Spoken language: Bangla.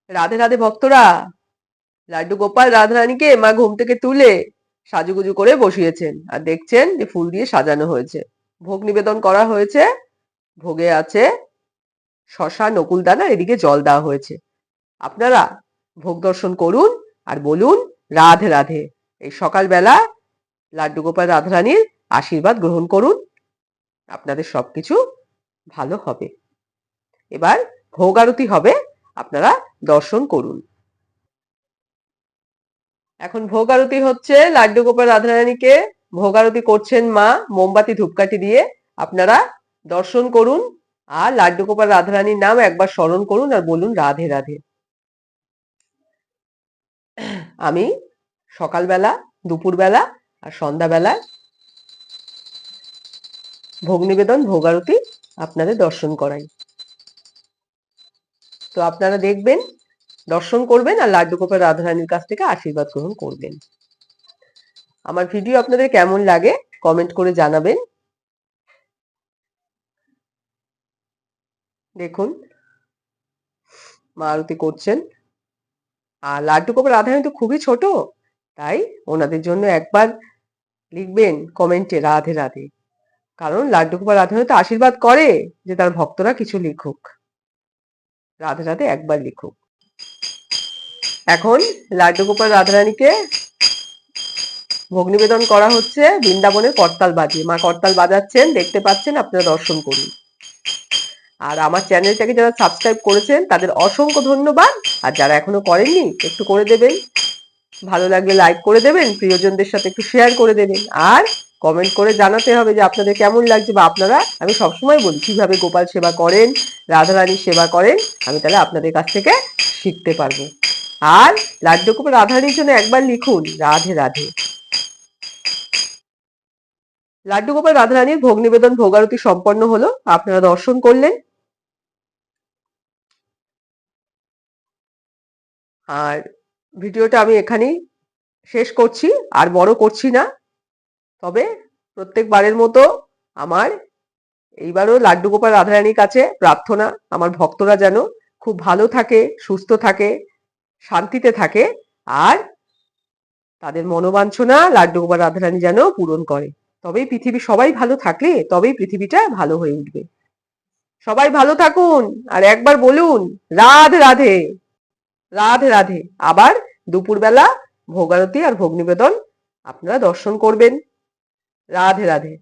রাধে রাধে ভক্তরা। লাড্ডু গোপাল রাধারানীকে মা ঘুম থেকে তুলে সাজুগুজু করে বসিয়েছেন, আর দেখছেন যে ফুল দিয়ে সাজানো হয়েছে, ভোগ নিবেদন করা হয়েছে। ভোগে আছে শশা, নকুলদানা, এদিকে জল দেওয়া হয়েছে। আপনারা ভোগ দর্শন করুন আর বলুন রাধে রাধে। এই সকালবেলা লাড্ডু গোপাল রাধারানীর আশীর্বাদ গ্রহণ করুন, আপনাদের সবকিছু ভালো হবে। এবার ভোগ আরতি হবে, আপনারা দর্শন করুন। এখন ভোগ আরতি হচ্ছে, লাড্ডু গোপাল রাধারানীকে ভোগ আরতি করছেন মা মোমবাতি ধূপকাঠি দিয়ে। আপনারা দর্শন করুন আর লাড্ডু গোপাল রাধারানীর নাম একবার স্মরণ করুন আর বলুন রাধে রাধে। আমি সকালবেলা, দুপুরবেলা আর সন্ধ্যাবেলায় ভোগ নিবেদন, ভোগ আরতি আপনাদের দর্শন করাই। তো আপনারা দেখবেন, দর্শন করবেন আর লাড্ডু গোপাল রাধারানীর কাছ থেকে আশীর্বাদ গ্রহণ করবেন। আমার ভিডিও আপনাদের কেমন লাগে কমেন্ট করে জানাবেন। দেখুন মা আরতি করছেন, আর লাড্ডু গোপাল রাধারানী তো খুবই ছোট, তাই ওনাদের জন্য একবার লিখবেন কমেন্টে রাধে রাধে। কারণ লাড্ডু গোপাল রাধারানী তো আশীর্বাদ করে যে তার ভক্তরা কিছু লিখুক, রাধে রাধে একবার লিখুক। এখন লাড্ডু গোপাল রাধারানীকে ভোগ নিবেদন করা হচ্ছে বৃন্দাবনের করতাল বাজিয়ে। মা করতাল বাজাচ্ছেন, দেখতে পাচ্ছেন, আপনারা দর্শন করুন। আর আমার চ্যানেলটাকে যারা সাবস্ক্রাইব করেছেন তাদের অসংখ্য ধন্যবাদ, আর যারা এখনো করেননি একটু করে দেবেন, ভালো লাগলে লাইক করে দেবেন, প্রিয়জনদের সাথে একটু শেয়ার করে দেবেন, আর কমেন্ট করে জানাতে হবে যে আপনাদের কেমন লাগছে, বা আপনারা, আমি সবসময় বলি কিভাবে গোপাল সেবা করেন, রাধারানীর সেবা করেন, আমি তাহলে আপনাদের কাছ থেকে শিখতে পারবো। আর লাড্ডু গোপাল রাধারানীর জন্য একবার লিখুন রাধে রাধে। লাড্ডু গোপাল রাধারানীর ভোগ নিবেদন, ভোগ আরতি সম্পন্ন হলো, আপনারা দর্শন করলেন। আর ভিডিওটা আমি এখানেই শেষ করছি, আর বড় করছি না। তবে প্রত্যেকবারের মতো আমার এইবারও লাড্ডু গোপাল রাধারানীর কাছে প্রার্থনা, আমার ভক্তরা যেন খুব ভালো থাকে, সুস্থ থাকে, শান্তিতে থাকে, আর তাদের মনোবাঞ্ছনা লাড্ডু গোপাল রাধারানী যেন পূরণ করে। তবেই পৃথিবী, সবাই ভালো থাকলে তবেই পৃথিবীটা ভালো হয়ে উঠবে। সবাই ভালো থাকুন, আর একবার বলুন রাধে রাধে। রাধে রাধে। আবার দুপুরবেলা ভোগ আরতি আর ভোগ নিবেদন আপনারা দর্শন করবেন। রাধে রাধে।